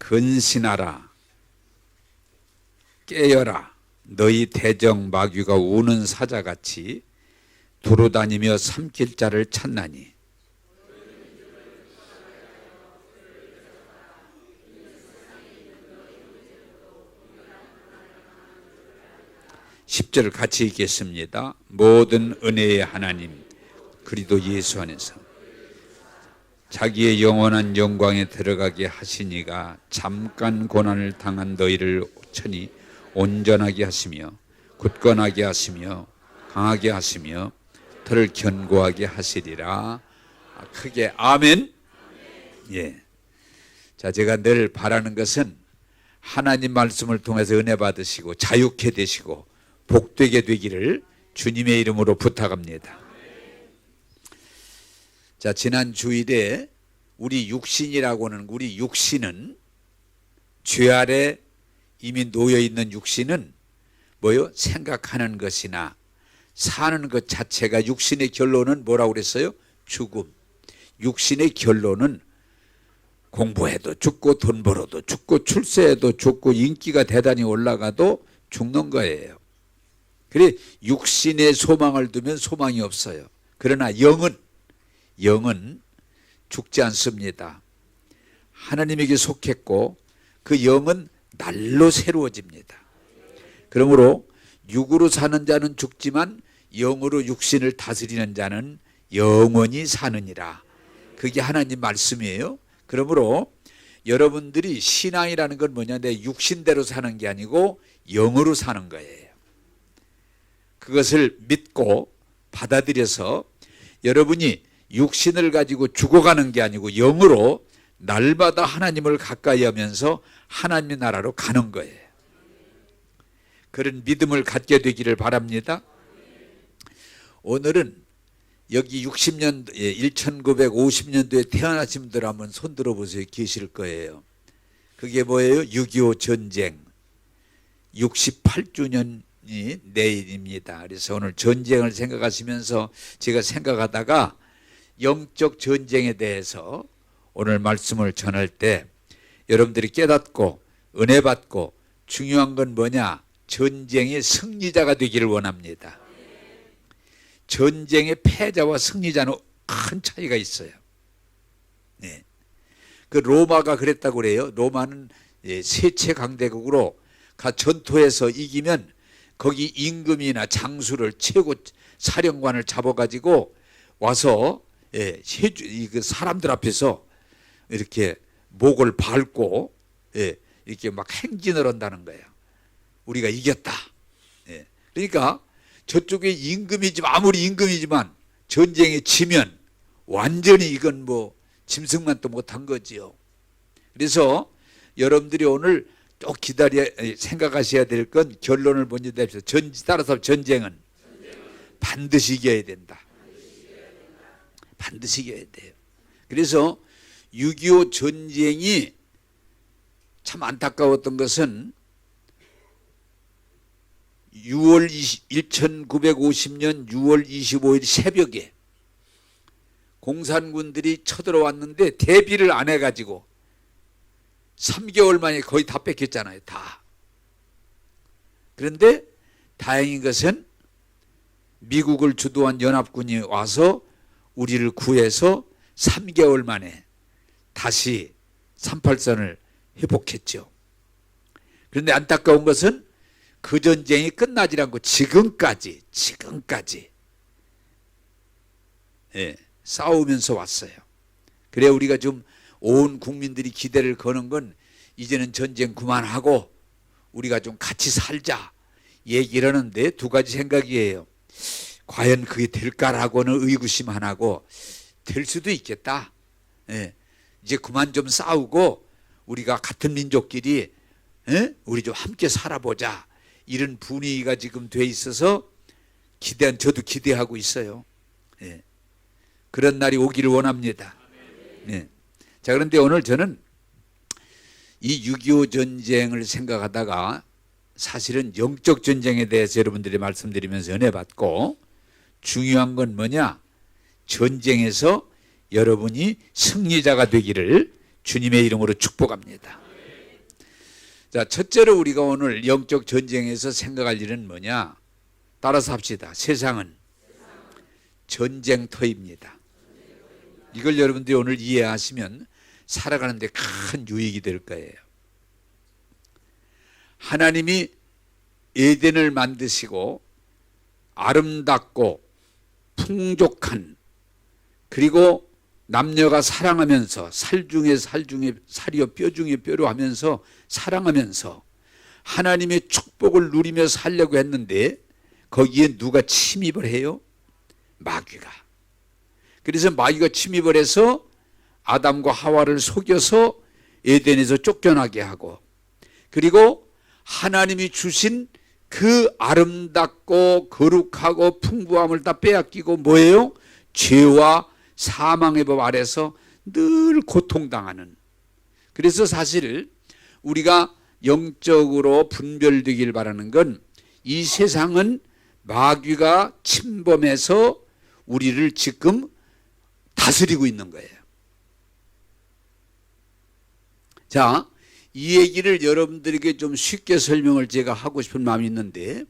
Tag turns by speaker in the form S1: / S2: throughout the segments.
S1: 근신하라, 깨어라. 너희 대적 마귀가 우는 사자같이 두루다니며 삼킬 자를 찾나니. (10절) 같이 읽겠습니다. 모든 은혜의 하나님 그리스도 예수 안에서 자기의 영원한 영광에 들어가게 하시니가 잠깐 고난을 당한 너희를 천히 온전하게 하시며 굳건하게 하시며 강하게 하시며 덜 견고하게 하시리라. 크게 아멘. 예. 자, 제가 늘 바라는 것은 하나님 말씀을 통해서 은혜 받으시고 자유케 되시고 복되게 되기를 주님의 이름으로 부탁합니다. 자, 지난 주일에 우리 육신이라고는, 우리 육신은 죄 아래 이미 놓여 있는 육신은 뭐요? 생각하는 것이나 사는 것 자체가, 육신의 결론은 뭐라고 그랬어요? 죽음. 육신의 결론은 공부해도 죽고 돈 벌어도 죽고 출세해도 죽고 인기가 대단히 올라가도 죽는 거예요. 그래, 육신의 소망을 두면 소망이 없어요. 그러나 영은 죽지 않습니다. 하나님에게 속했고 그 영은 날로 새로워집니다. 그러므로 육으로 사는 자는 죽지만 영으로 육신을 다스리는 자는 영원히 사느니라. 그게 하나님 말씀이에요. 그러므로 여러분들이 신앙이라는 건 뭐냐? 내 육신대로 사는 게 아니고 영으로 사는 거예요. 그것을 믿고 받아들여서 여러분이 육신을 가지고 죽어가는 게 아니고 영으로 날마다 하나님을 가까이 하면서 하나님의 나라로 가는 거예요. 그런 믿음을 갖게 되기를 바랍니다. 오늘은 여기 60년도, 1950년도에 태어나신 분들 한번 손 들어보세요. 계실 거예요. 그게 뭐예요? 6.25 전쟁 68주년이 내일입니다. 그래서 오늘 전쟁을 생각하시면서 제가 생각하다가 영적 전쟁에 대해서 오늘 말씀을 전할 때 여러분들이 깨닫고 은혜 받고 중요한 건 뭐냐? 전쟁의 승리자가 되기를 원합니다. 전쟁의 패자와 승리자는 큰 차이가 있어요. 네. 그 로마가 그랬다고 그래요. 로마는 세체 강대국으로 전투에서 이기면 거기 임금이나 장수를 최고 사령관을 잡아가지고 와서 그 사람들 앞에서 이렇게 목을 밟고 이렇게 막 행진을 한다는 거예요. 우리가 이겼다. 그러니까 저쪽에 임금이지만, 아무리 임금이지만 전쟁에 지면 완전히 이건 뭐 짐승만도 못한 거지요. 그래서 여러분들이 오늘 또 생각하셔야 될 건 결론을 먼저 내십시오. 따라서 전쟁은 반드시 이겨야 된다. 반드시 이겨야 돼요. 그래서 6.25 전쟁이 참 안타까웠던 것은 1950년 6월 25일 새벽에 공산군들이 쳐들어왔는데 대비를 안 해가지고 3개월 만에 거의 다 뺏겼잖아요. 다. 그런데 다행인 것은 미국을 주도한 연합군이 와서 우리를 구해서 3개월 만에 다시 38선을 회복했죠. 그런데 안타까운 것은 그 전쟁이 끝나지 않고 지금까지 싸우면서 왔어요. 그래 우리가 좀 온 국민들이 기대를 거는 건 이제는 전쟁 그만하고 우리가 좀 같이 살자 얘기를 하는데 두 가지 생각이에요. 과연 그게 될까라고는 의구심 하나고 될 수도 있겠다. 이제 그만 좀 싸우고 우리가 같은 민족끼리 우리 좀 함께 살아보자. 이런 분위기가 지금 돼 있어서 저도 기대하고 있어요. 그런 날이 오기를 원합니다. 자, 그런데 오늘 저는 이 6.25 전쟁을 생각하다가 사실은 영적 전쟁에 대해서 여러분들이 말씀드리면서 은혜 받고 중요한 건 뭐냐? 전쟁에서 여러분이 승리자가 되기를 주님의 이름으로 축복합니다. 자, 첫째로 우리가 오늘 영적 전쟁에서 생각할 일은 뭐냐? 따라서 합시다. 세상은 전쟁터입니다. 이걸 여러분들이 오늘 이해하시면 살아가는 데 큰 유익이 될 거예요. 하나님이 에덴을 만드시고 아름답고 풍족한, 그리고 남녀가 사랑하면서 살 중에 살 중에 살이요 뼈 중에 뼈로 하면서 사랑하면서 하나님의 축복을 누리며 살려고 했는데 거기에 누가 침입을 해요? 마귀가. 그래서 마귀가 침입을 해서 아담과 하와를 속여서 에덴에서 쫓겨나게 하고, 그리고 하나님이 주신 그 아름답고 거룩하고 풍부함을 다 빼앗기고 뭐예요? 죄와 사망의 법 아래서 늘 고통당하는. 그래서 사실 우리가 영적으로 분별되길 바라는 건 이 세상은 마귀가 침범해서 우리를 지금 다스리고 있는 거예요. 자, 이 얘기를 여러분들에게 좀 쉽게 설명을 제가 하고 싶은 마음이 있는데,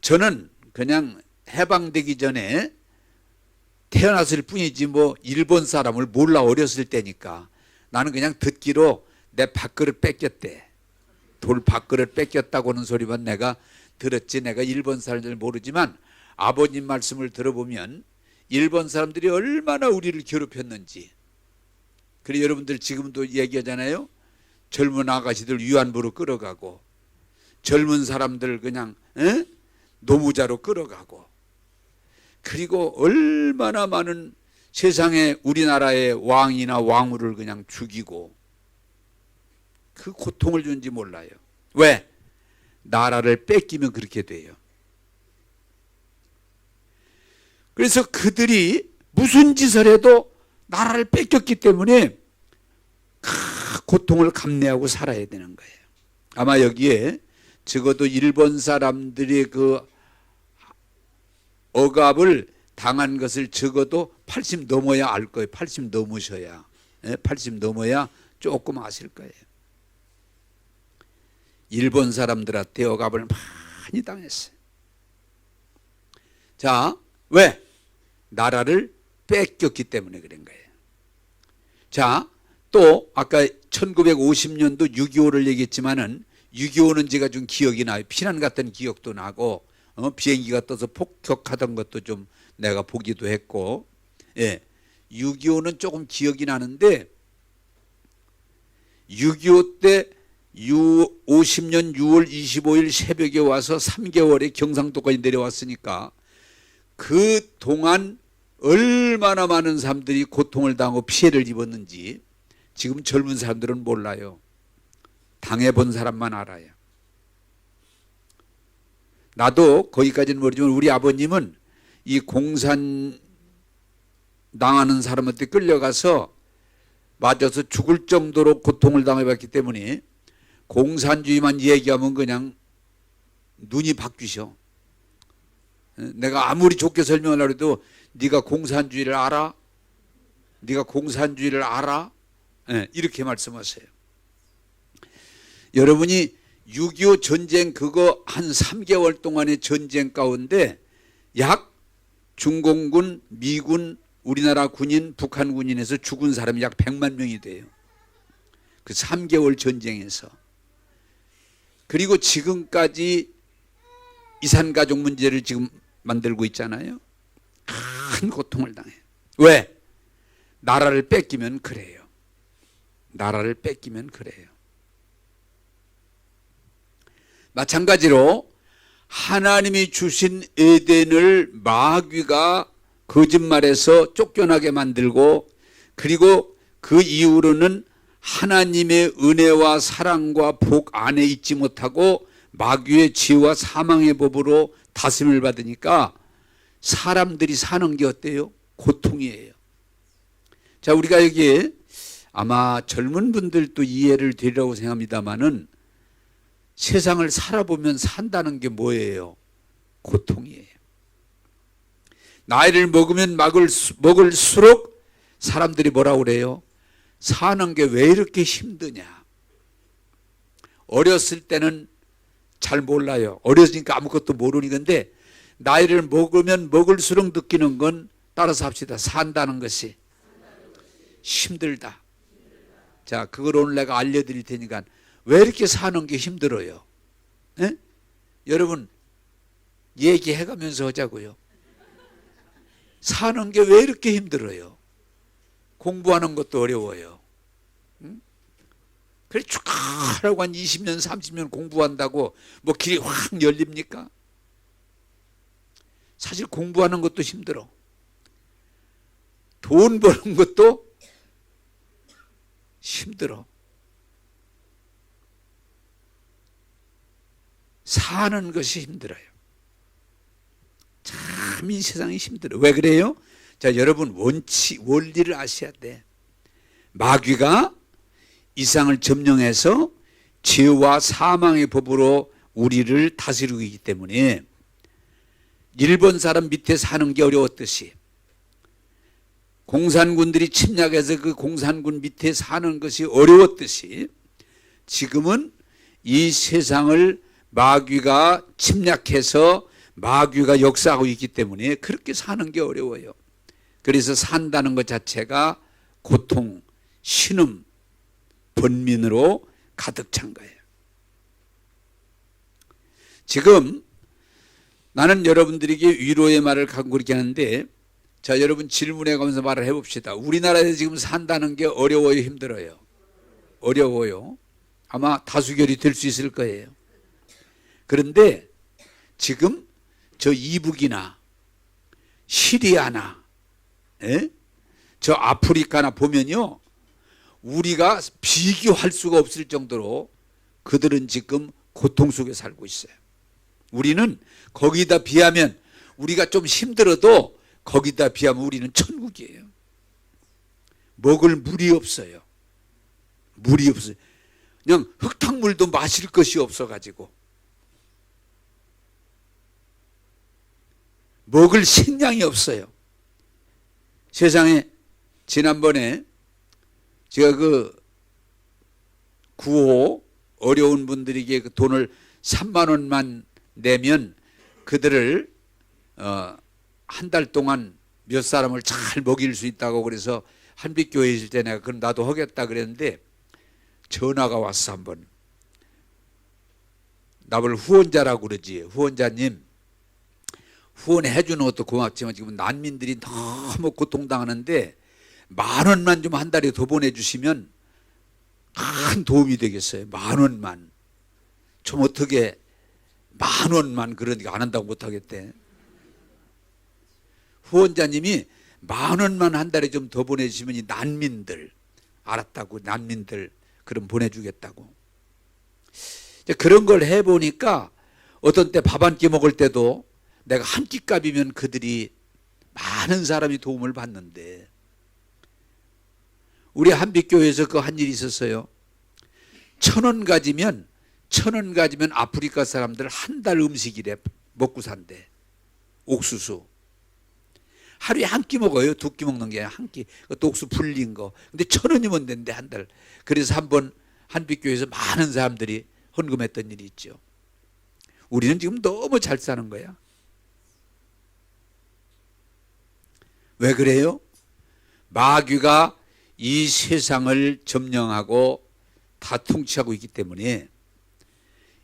S1: 저는 그냥 해방되기 전에 태어났을 뿐이지 뭐 일본 사람을 몰라. 어렸을 때니까. 나는 그냥 듣기로 내 밥그릇 뺏겼대. 돌 밥그릇 뺏겼다고는 소리만 내가 들었지, 내가 일본 사람들 모르지만 아버님 말씀을 들어보면 일본 사람들이 얼마나 우리를 괴롭혔는지. 그래, 여러분들 지금도 얘기하잖아요. 젊은 아가씨들 위안부로 끌어가고, 젊은 사람들 그냥 노무자로 끌어가고, 그리고 얼마나 많은 세상에 우리나라의 왕이나 왕후를 그냥 죽이고, 그 고통을 준지 몰라요. 왜? 나라를 뺏기면 그렇게 돼요. 그래서 그들이 무슨 짓을 해도 나라를 뺏겼기 때문에 고통을 감내하고 살아야 되는 거예요. 아마 여기에 적어도 일본 사람들이 그 억압을 당한 것을 적어도 80 넘어야 알 거예요. 80 넘으셔야, 80 넘어야 조금 아실 거예요. 일본 사람들한테 억압을 많이 당했어요. 자, 왜? 나라를 뺏겼기 때문에 그런 거예요. 자, 또 아까 1950년도 6.25를 얘기했지만은 6.25는 제가 좀 기억이 나요. 피난 갔던 기억도 나고, 비행기가 떠서 폭격하던 것도 좀 내가 보기도 했고, 6.25는 조금 기억이 나는데, 6.25 때 50년 6월 25일 새벽에 와서 3개월에 경상도까지 내려왔으니까 그 동안 얼마나 많은 사람들이 고통을 당하고 피해를 입었는지 지금 젊은 사람들은 몰라요. 당해본 사람만 알아요. 나도 거기까지는 모르지만 우리 아버님은 이 공산 당하는 사람한테 끌려가서 맞아서 죽을 정도로 고통을 당해봤기 때문에 공산주의만 얘기하면 그냥 눈이 바뀌셔. 내가 아무리 좋게 설명하려고 해도 네가 공산주의를 알아? 네가 공산주의를 알아? 이렇게 말씀하세요. 여러분이 6.25 전쟁 그거 한 3개월 동안의 전쟁 가운데 약 중공군, 미군, 우리나라 군인, 북한 군인에서 죽은 사람이 약 100만 명이 돼요. 그 3개월 전쟁에서. 그리고 지금까지 이산가족 문제를 지금 만들고 있잖아요. 큰 고통을 당해요. 왜? 나라를 뺏기면 그래요. 나라를 뺏기면 그래요. 마찬가지로 하나님이 주신 에덴을 마귀가 거짓말해서 쫓겨나게 만들고, 그리고 그 이후로는 하나님의 은혜와 사랑과 복 안에 있지 못하고 마귀의 죄와 사망의 법으로 다스림을 받으니까 사람들이 사는 게 어때요? 고통이에요. 자, 우리가 여기에 아마 젊은 분들도 이해를 드리라고 생각합니다마는 세상을 살아보면 산다는 게 뭐예요? 고통이에요. 나이를 먹으면 먹을수록 사람들이 뭐라고 그래요? 사는 게 왜 이렇게 힘드냐? 어렸을 때는 잘 몰라요. 어려지니까 아무것도 모르니. 근데 나이를 먹으면 먹을수록 느끼는 건, 따라서 합시다. 산다는 것이 힘들다. 자, 그걸 오늘 내가 알려드릴 테니까 왜 이렇게 사는 게 힘들어요? 에? 여러분 얘기해가면서 하자고요. 사는 게 왜 이렇게 힘들어요? 공부하는 것도 어려워요. 응? 그래 쭉 하라고 한 20년 30년 공부한다고 뭐 길이 확 열립니까? 사실 공부하는 것도 힘들어. 돈 버는 것도 힘들어. 사는 것이 힘들어요. 참 이 세상이 힘들어. 왜 그래요? 자, 여러분 원리를 아셔야 돼. 마귀가 이 세상을 점령해서 죄와 사망의 법으로 우리를 다스리고 있기 때문에 일본 사람 밑에 사는 게 어려웠듯이, 공산군들이 침략해서 그 공산군 밑에 사는 것이 어려웠듯이, 지금은 이 세상을 마귀가 침략해서 마귀가 역사하고 있기 때문에 그렇게 사는 게 어려워요. 그래서 산다는 것 자체가 고통, 신음, 번민으로 가득 찬 거예요. 지금 나는 여러분들에게 위로의 말을 갖고 그렇게 하는데, 자, 여러분 질문해 가면서 말을 해봅시다. 우리나라에서 지금 산다는 게 어려워요, 힘들어요? 어려워요. 아마 다수결이 될 수 있을 거예요. 그런데 지금 저 이북이나 시리아나 저 아프리카나 보면요, 우리가 비교할 수가 없을 정도로 그들은 지금 고통 속에 살고 있어요. 우리는 거기다 비하면, 우리가 좀 힘들어도 거기다 비하면 우리는 천국이에요. 먹을 물이 없어요. 물이 없어요. 그냥 흙탕물도 마실 것이 없어가지고, 먹을 식량이 없어요. 세상에 지난번에 제가 그 구호 어려운 분들에게 그 돈을 3만 원만 내면 그들을 한 달 동안 몇 사람을 잘 먹일 수 있다고, 그래서 한빛교회에 있을 때 내가 그럼 나도 하겠다 그랬는데 전화가 왔어. 한번 나를 후원자라고 그러지. 후원자님, 후원해 주는 것도 고맙지만 지금 난민들이 너무 고통당하는데 10,000원만 좀 한 달에 더 보내주시면 큰 도움이 되겠어요. 10,000원만. 좀 어떻게 10,000원만, 그러니까 안 한다고 못하겠대. 후원자님이 10,000원만 한 달에 좀 더 보내주시면 이 난민들, 알았다고, 난민들 그럼 보내주겠다고. 그런 걸 해보니까 어떤 때 밥 한 끼 먹을 때도 내가 한 끼값이면 그들이 많은 사람이 도움을 받는데, 우리 한빛교회에서 그 한 일이 있었어요. 1,000원 가지면 아프리카 사람들 한 달 음식이래 먹고 산대. 옥수수 하루에 한 끼 먹어요. 2끼 먹는 게 아니라 한 끼. 그것도 옥수수 불린 거. 근데 1,000원이면 된대, 한 달. 그래서 한번 한빛교회에서 많은 사람들이 헌금했던 일이 있죠. 우리는 지금 너무 잘 사는 거야. 왜 그래요? 마귀가 이 세상을 점령하고 다 통치하고 있기 때문에,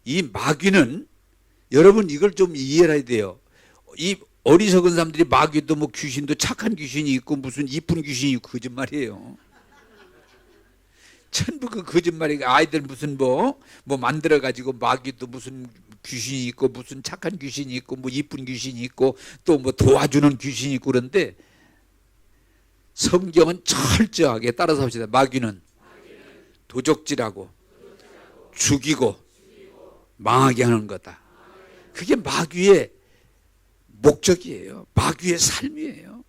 S1: 이 마귀는, 여러분 이걸 좀 이해해야 돼요. 이 어리석은 사람들이 마귀도 뭐 귀신도 착한 귀신이 있고 무슨 이쁜 귀신이 있고, 거짓말이에요. 전부 그 거짓말이. 아이들 무슨 뭐 만들어 가지고 마귀도 무슨 귀신이 있고 무슨 착한 귀신이 있고 뭐 이쁜 귀신이 있고 또 뭐 도와주는 귀신이 있고, 그런데 성경은 철저하게 따라서 합시다. 마귀는 도적질하고 죽이고 망하게 하는 거다. 그게 마귀의 목적이에요. 마귀의 삶이에요.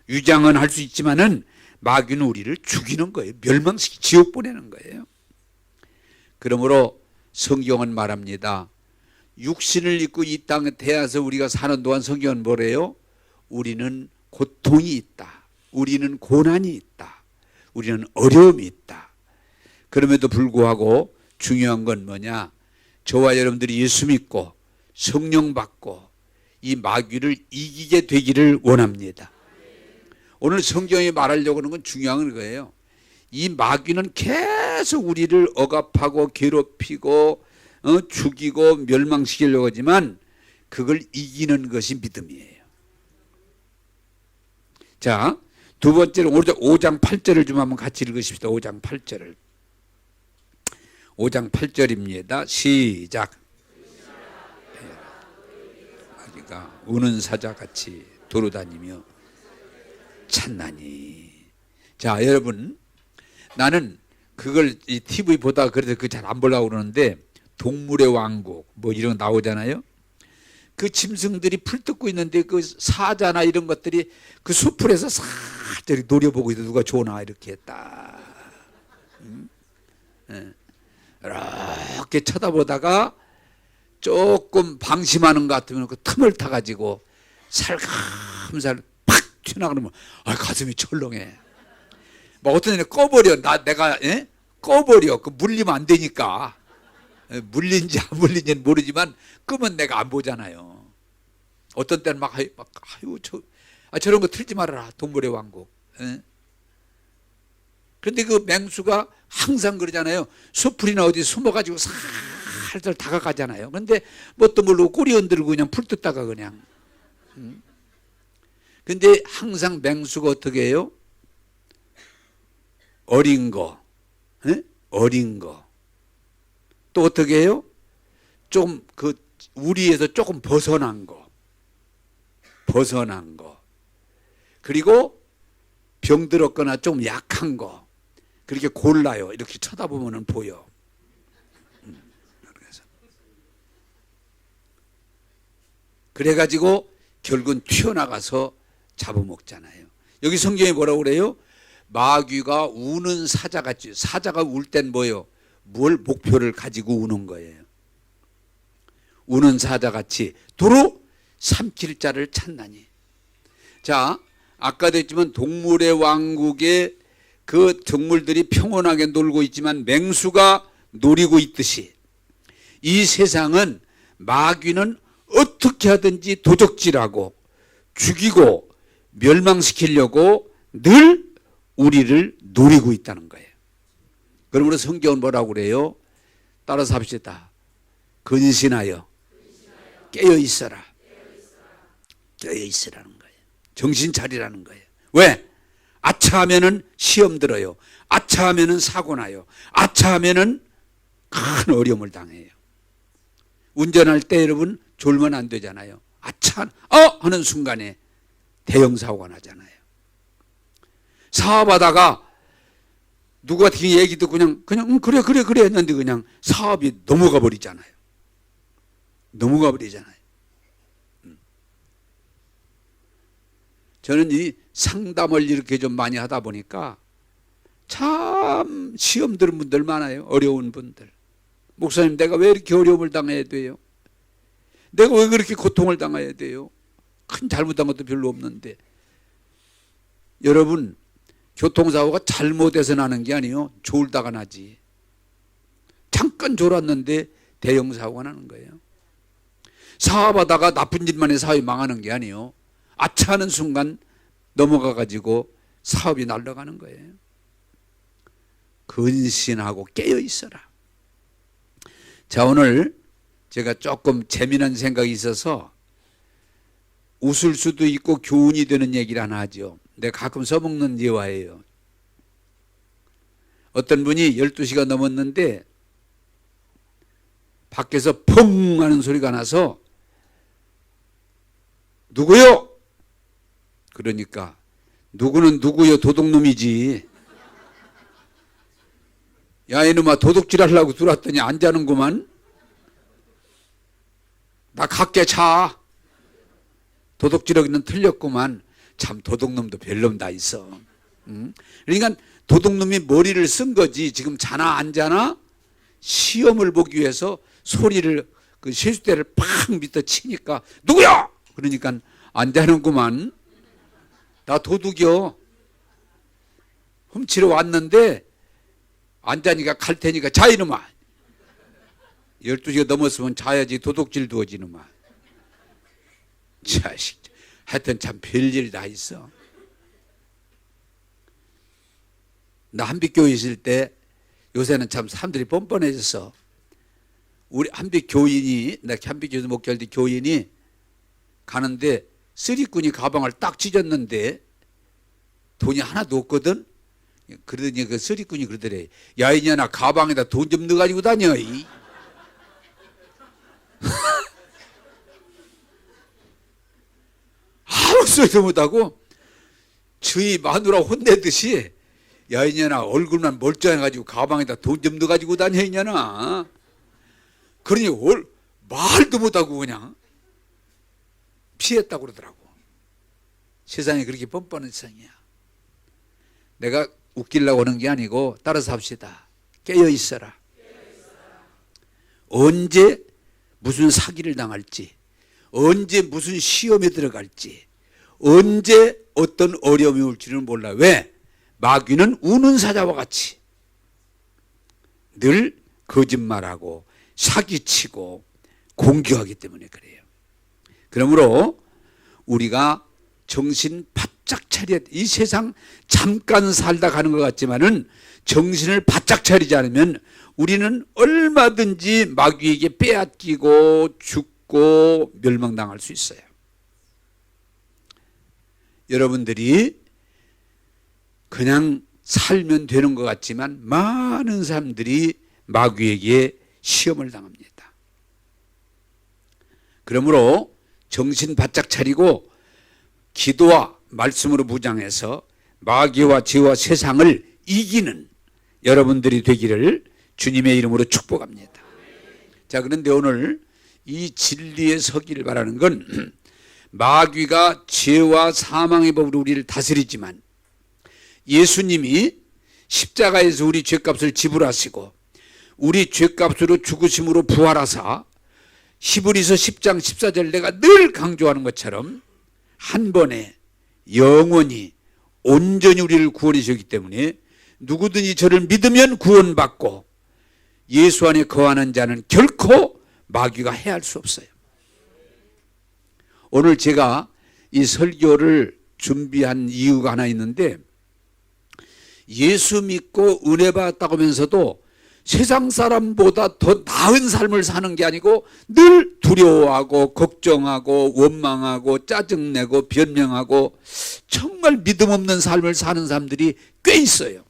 S1: 유장은 할 수 있지만은 마귀는 우리를 죽이는 거예요. 멸망시키, 지옥 보내는 거예요. 그러므로 성경은 말합니다. 육신을 입고 이 땅에 태어나서 우리가 사는 동안 성경은 뭐래요? 우리는 고통이 있다. 우리는 고난이 있다. 우리는 어려움이 있다. 그럼에도 불구하고 중요한 건 뭐냐? 저와 여러분들이 예수 믿고 성령 받고 이 마귀를 이기게 되기를 원합니다. 오늘 성경이 말하려고 하는 건 중요한 거예요. 이 마귀는 계속 우리를 억압하고 괴롭히고 죽이고 멸망시키려고 하지만 그걸 이기는 것이 믿음이에요. 자, 두 번째로 5장 8절을 좀 한번 같이 읽으십시다. 5장 8절을. 5장 8절입니다. 시작. 마귀가 우는 사자같이 돌아다니며 찾나니. 자, 여러분, 나는 그걸 이 TV 보다가 그래서 그 잘 안 보려고 그러는데 동물의 왕국 뭐 이런 거 나오잖아요. 그 짐승들이 풀 뜯고 있는데 그 사자나 이런 것들이 그 수풀에서 살짝 노려보고 있어. 누가 좋나 이렇게 딱 이렇게 쳐다보다가 조금 방심하는 것 같으면 그 틈을 타가지고 살감살 팍 튀어나가면 가슴이 철렁해. 뭐 어떤 애는 꺼버려. 내가 꺼버려. 그 물리면 안 되니까. 물린지 안 물린지는 모르지만 끄면 내가 안 보잖아요. 어떤 때는 저런 거 틀지 말아라. 동물의 왕국. 그런데 그 맹수가 항상 그러잖아요. 수풀이나 어디 숨어가지고 살살 다가가잖아요. 그런데 뭣도 모르고 꼬리 흔들고 그냥 풀 뜯다가 그냥. 근데 항상 맹수가 어떻게 해요? 어린 거. 어린 거. 또 어떻게 해요? 좀 그 우리에서 조금 벗어난 거. 그리고 병들었거나 좀 약한 거. 그렇게 골라요. 이렇게 쳐다보면 보여. 그래가지고 결국은 튀어나가서 잡아먹잖아요. 여기 성경에 뭐라고 그래요? 마귀가 우는 사자같이. 사자가 울 땐 뭐예요? 뭘 목표를 가지고 우는 거예요. 우는 사자같이 도로 삼킬 자를 찾나니. 자, 아까도 했지만 동물의 왕국에 그 동물들이 평온하게 놀고 있지만 맹수가 노리고 있듯이 이 세상은 마귀는 어떻게 하든지 도적질하고 죽이고 멸망시키려고 늘 우리를 노리고 있다는 거예요. 그러므로 성경은 뭐라고 그래요? 따라서 합시다. 근신하여 깨어 있어라. 깨어 있으라는 거예요. 정신 차리라는 거예요. 왜? 아차하면은 시험 들어요. 아차하면은 사고 나요. 아차하면은 큰 어려움을 당해요. 운전할 때 여러분 졸면 안 되잖아요. 아차 하는 순간에 대형 사고가 나잖아요. 사업하다가 누가 얘기 듣고 그냥 그래 했는데 그냥 사업이 넘어가 버리잖아요. 저는 이 상담을 이렇게 좀 많이 하다 보니까 참 시험 들은 분들 많아요. 어려운 분들. 목사님, 내가 왜 이렇게 어려움을 당해야 돼요? 내가 왜 그렇게 고통을 당해야 돼요? 큰 잘못한 것도 별로 없는데. 여러분, 교통사고가 잘못해서 나는 게 아니에요. 졸다가 나지. 잠깐 졸았는데 대형 사고가 나는 거예요. 사업하다가 나쁜 짓만 해서 사업이 망하는 게 아니에요. 아차하는 순간 넘어가가지고 사업이 날아가는 거예요. 근신하고 깨어 있어라. 자, 오늘 제가 조금 재미난 생각이 있어서 웃을 수도 있고 교훈이 되는 얘기를 하나 하죠. 내가 가끔 써먹는 예화예요. 어떤 분이 12시가 넘었는데 밖에서 펑 하는 소리가 나서 누구요? 그러니까 누구는 누구요? 도둑놈이지. 야, 이놈아, 도둑질 하려고 들어왔더니 안 자는구만. 나 갈게 차. 도둑질하기는 틀렸구만. 참 도둑놈도 별놈 다 있어. 그러니까 도둑놈이 머리를 쓴 거지. 지금 자나 안 자나 시험을 보기 위해서 소리를 그 세숫대를 팍 밑에 치니까 누구야? 그러니까 안 자는구만. 나 도둑이요. 훔치러 왔는데 안 자니까 갈 테니까 자 이놈아. 12시가 넘었으면 자야지 도둑질 두어지는 마. 자식. 하여튼 참 별일 다 있어. 나 한빛교회 있을 때 요새는 참 사람들이 뻔뻔해졌어. 우리 한빛교인이, 나 한빛교회 목회할 때 교인이 가는데 쓰리꾼이 가방을 딱 찢었는데 돈이 하나도 없거든. 그러더니 그 쓰리꾼이 그러더래. 야 이년아 가방에다 돈 좀 넣어가지고 다녀. 아무 소리도 못하고 저희 마누라 혼내듯이 야 이년아 얼굴만 멀쩡해가지고 가방에다 돈 좀 넣어가지고 다녀 이년아. 그러니 말도 못하고 그냥 피했다고 그러더라고. 세상이 그렇게 뻔뻔한 세상이야. 내가 웃기려고 하는 게 아니고 따라서 합시다. 깨어 있어라. 언제 무슨 사기를 당할지, 언제 무슨 시험에 들어갈지, 언제 어떤 어려움이 올지는 몰라. 왜? 마귀는 우는 사자와 같이 늘 거짓말하고 사기치고 공격하기 때문에 그래요. 그러므로 우리가 정신 바짝 차려야 돼. 이 세상 잠깐 살다 가는 것 같지만은 정신을 바짝 차리지 않으면 우리는 얼마든지 마귀에게 빼앗기고 죽고 멸망당할 수 있어요. 여러분들이 그냥 살면 되는 것 같지만 많은 사람들이 마귀에게 시험을 당합니다. 그러므로 정신 바짝 차리고 기도와 말씀으로 무장해서 마귀와 죄와 세상을 이기는 여러분들이 되기를 주님의 이름으로 축복합니다. 자, 그런데 오늘 이 진리에 서기를 바라는 건 마귀가 죄와 사망의 법으로 우리를 다스리지만 예수님이 십자가에서 우리 죄값을 지불하시고 우리 죄값으로 죽으심으로 부활하사 히브리서 10장 14절 내가 늘 강조하는 것처럼 한 번에 영원히 온전히 우리를 구원해 주셨기 때문에 누구든지 저를 믿으면 구원받고 예수 안에 거하는 자는 결코 마귀가 해할 수 없어요. 오늘 제가 이 설교를 준비한 이유가 하나 있는데 예수 믿고 은혜 받았다고 하면서도 세상 사람보다 더 나은 삶을 사는 게 아니고 늘 두려워하고 걱정하고 원망하고 짜증내고 변명하고 정말 믿음 없는 삶을 사는 사람들이 꽤 있어요.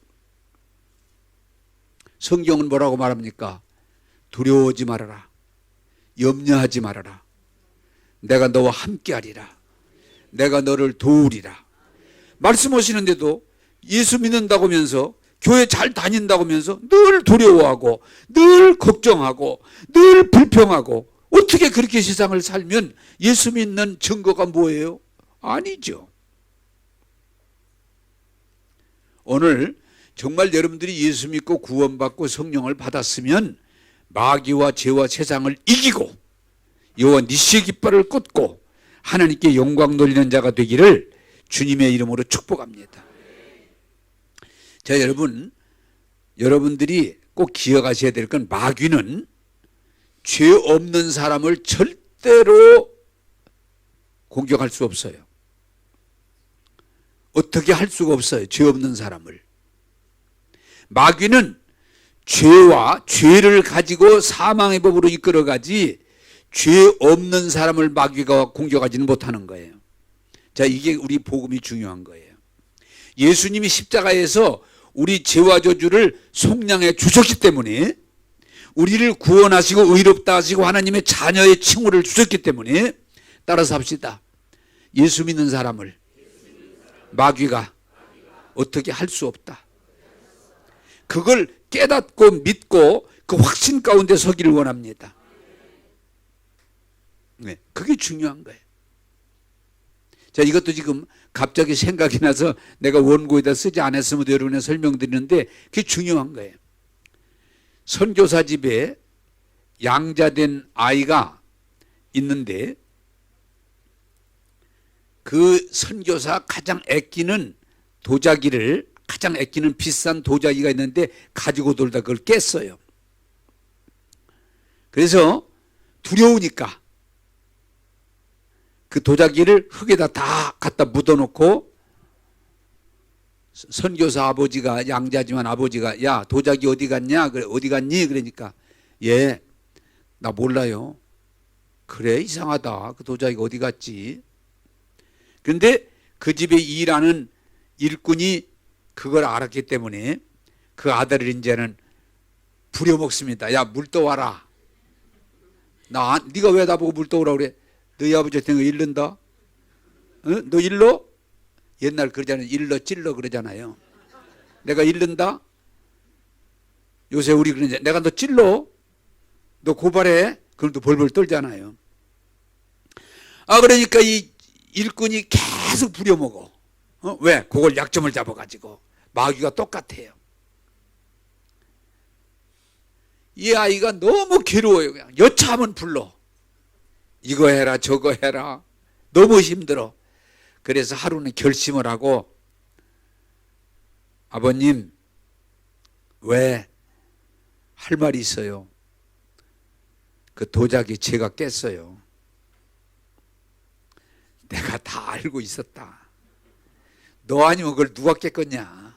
S1: 성경은 뭐라고 말합니까? 두려워하지 말아라. 염려하지 말아라. 내가 너와 함께하리라. 내가 너를 도우리라. 말씀하시는데도 예수 믿는다고 하면서 교회 잘 다닌다고 하면서 늘 두려워하고 늘 걱정하고 늘 불평하고 어떻게 그렇게 세상을 살면 예수 믿는 증거가 뭐예요? 아니죠. 오늘 정말 여러분들이 예수 믿고 구원받고 성령을 받았으면 마귀와 죄와 세상을 이기고 여호와 니시의 깃발을 꽂고 하나님께 영광 돌리는 자가 되기를 주님의 이름으로 축복합니다. 자, 여러분들이 꼭 기억하셔야 될 건 마귀는 죄 없는 사람을 절대로 공격할 수 없어요. 어떻게 할 수가 없어요. 죄 없는 사람을. 마귀는 죄와 죄를 가지고 사망의 법으로 이끌어가지 죄 없는 사람을 마귀가 공격하지는 못하는 거예요. 자, 이게 우리 복음이 중요한 거예요. 예수님이 십자가에서 우리 죄와 저주를 속량해 주셨기 때문에 우리를 구원하시고 의롭다 하시고 하나님의 자녀의 칭호를 주셨기 때문에 따라서 합시다. 예수 믿는 사람을 마귀가 어떻게 할 수 없다. 그걸 깨닫고 믿고 그 확신 가운데 서기를 원합니다. 네, 그게 중요한 거예요. 자, 이것도 지금 갑자기 생각이 나서 내가 원고에다 쓰지 않았으면 여러분에 설명드리는데 그게 중요한 거예요. 선교사 집에 양자된 아이가 있는데 그 선교사 가장 아끼는 도자기를 가장 아끼는 비싼 도자기가 있는데 가지고 돌다 그걸 깼어요. 그래서 두려우니까 그 도자기를 흙에다 다 갖다 묻어놓고 선교사 아버지가, 양자지만 아버지가, 야 도자기 어디 갔냐? 그래, 어디 갔니? 그러니까 예, 나 몰라요. 그래, 이상하다. 그 도자기가 어디 갔지? 그런데 그 집에 일하는 일꾼이 그걸 알았기 때문에 그 아들을 이제는 부려먹습니다. 야, 물 떠와라. 네가 왜 나보고 물 떠오라 그래? 너희 아버지한테 일른다? 너 일러? 옛날 그러잖아요. 일러 찔러 그러잖아요. 내가 일른다? 요새 우리 그러는데 내가 너 찔러? 너 고발해? 그럼 또 벌벌 떨잖아요. 그러니까 이 일꾼이 계속 부려먹어. 왜? 그걸 약점을 잡아가지고. 마귀가 똑같아요. 이 아이가 너무 괴로워요. 그냥 여차하면 불러. 이거 해라 저거 해라. 너무 힘들어. 그래서 하루는 결심을 하고, 아버님 왜? 할 말이 있어요. 그 도자기 제가 깼어요. 내가 다 알고 있었다. 너 아니면 그걸 누가 깼겠냐?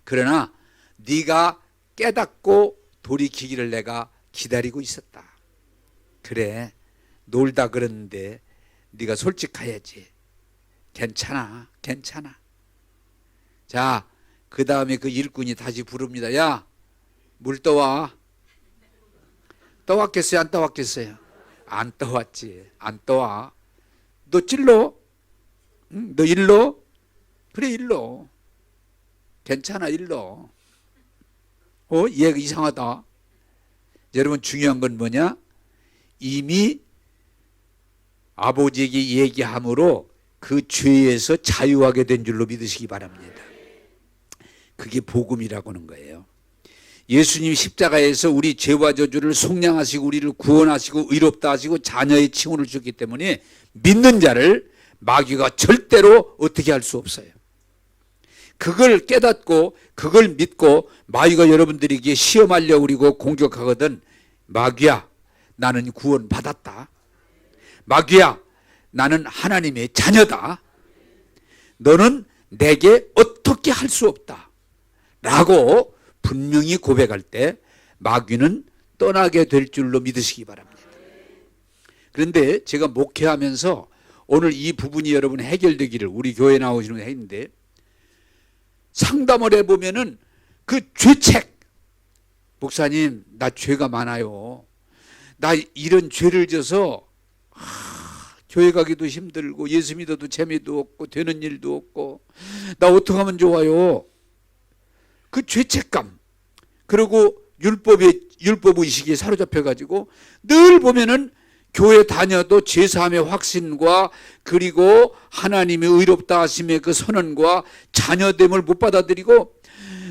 S1: 그러나 네가 깨닫고 돌이키기를 내가 기다리고 있었다. 그래, 놀다 그랬는데 네가 솔직해야지. 괜찮아, 괜찮아. 자, 그 다음에 그 일꾼이 다시 부릅니다. 야, 물 떠와. 떠왔겠어요? 안 떠왔겠어요? 안 떠왔지. 안 떠와. 너 찔러? 응? 너 일러? 그래, 일러. 괜찮아, 일러. 얘가 이상하다. 여러분, 중요한 건 뭐냐? 이미 아버지에게 얘기함으로 그 죄에서 자유하게 된 줄로 믿으시기 바랍니다. 그게 복음이라고 하는 거예요. 예수님 십자가에서 우리 죄와 저주를 속량하시고 우리를 구원하시고 의롭다 하시고 자녀의 칭호를 주셨기 때문에 믿는 자를 마귀가 절대로 어떻게 할 수 없어요. 그걸 깨닫고 그걸 믿고 마귀가 여러분들에게 시험하려고 그리고 공격하거든. 마귀야, 나는 구원받았다. 마귀야, 나는 하나님의 자녀다. 너는 내게 어떻게 할 수 없다. 라고 분명히 고백할 때 마귀는 떠나게 될 줄로 믿으시기 바랍니다. 그런데 제가 목회하면서 오늘 이 부분이 여러분 해결되기를 우리 교회 나오시는 분 했는데, 상담을 해보면은 그 죄책, 목사님 나 죄가 많아요. 나 이런 죄를 져서 교회 가기도 힘들고 예수 믿어도 재미도 없고 되는 일도 없고 나 어떻게 하면 좋아요? 그 죄책감, 그리고 율법의식에 사로잡혀가지고 늘 보면은 교회 다녀도 죄사함의 확신과 그리고 하나님의 의롭다 하심의 그 선언과 자녀됨을 못 받아들이고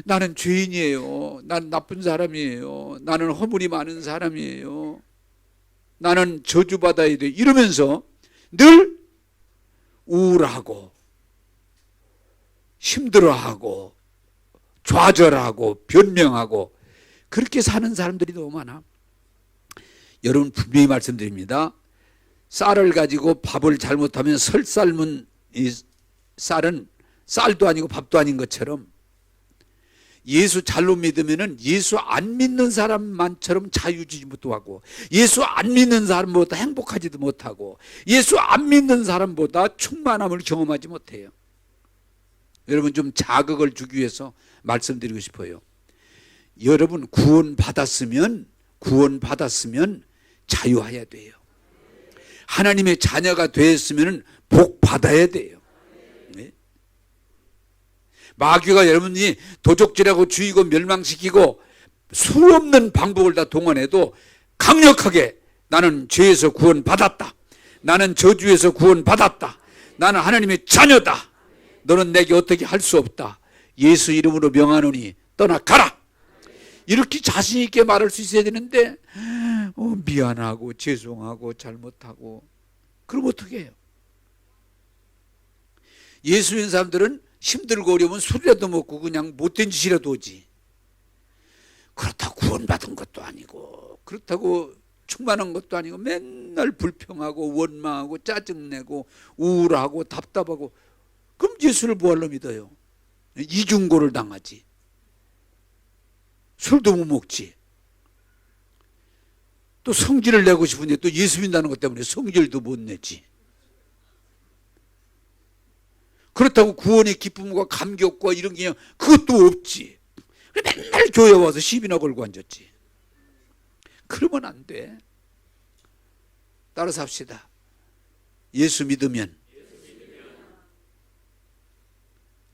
S1: 나는 죄인이에요. 나는 나쁜 사람이에요. 나는 허물이 많은 사람이에요. 나는 저주받아야 돼. 이러면서 늘 우울하고 힘들어하고 좌절하고 변명하고 그렇게 사는 사람들이 너무 많아. 여러분 분명히 말씀드립니다. 쌀을 가지고 밥을 잘못하면 설 삶은 이 쌀은 쌀도 아니고 밥도 아닌 것처럼 예수 잘못 믿으면은 예수 안 믿는 사람만처럼 자유주지 못하고 예수 안 믿는 사람보다 행복하지도 못하고 예수 안 믿는 사람보다 충만함을 경험하지 못해요. 여러분 좀 자극을 주기 위해서 말씀드리고 싶어요. 여러분 구원받았으면 자유해야 돼요. 하나님의 자녀가 되었으면 복 받아야 돼요. 네? 마귀가 여러분이 도적질하고 죽이고 멸망시키고 수없는 방법을 다 동원해도 강력하게 나는 죄에서 구원받았다. 나는 저주에서 구원받았다. 나는 하나님의 자녀다. 너는 내게 어떻게 할 수 없다. 예수 이름으로 명하노니 떠나가라. 이렇게 자신 있게 말할 수 있어야 되는데 미안하고 죄송하고 잘못하고 그럼 어떻게 해요? 예수 믿는 사람들은 힘들고 어려우면 술이라도 먹고 그냥 못된 짓이라도 오지. 그렇다고 구원받은 것도 아니고 그렇다고 충만한 것도 아니고 맨날 불평하고 원망하고 짜증내고 우울하고 답답하고, 그럼 예수를 뭐하러 믿어요? 이중고를 당하지. 술도 못 먹지. 또 성질을 내고 싶은데 또 예수 믿는다는 것 때문에 성질도 못 내지. 그렇다고 구원의 기쁨과 감격과 이런 게 그것도 없지. 맨날 교회 와서 시비나 걸고 앉았지. 그러면 안 돼. 따라서 합시다. 예수 믿으면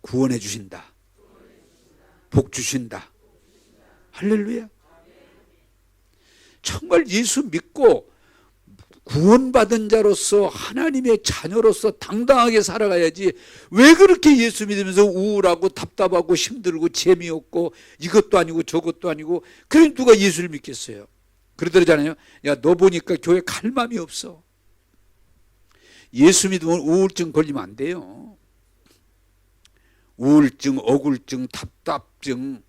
S1: 구원해 주신다. 복 주신다. 할렐루야. 정말 예수 믿고 구원받은 자로서 하나님의 자녀로서 당당하게 살아가야지. 왜 그렇게 예수 믿으면서 우울하고 답답하고 힘들고 재미없고 이것도 아니고 저것도 아니고, 그래 누가 예수를 믿겠어요? 그러더라잖아요. 야, 너 보니까 교회 갈 마음이 없어. 예수 믿으면 우울증 걸리면 안 돼요. 우울증, 억울증, 답답증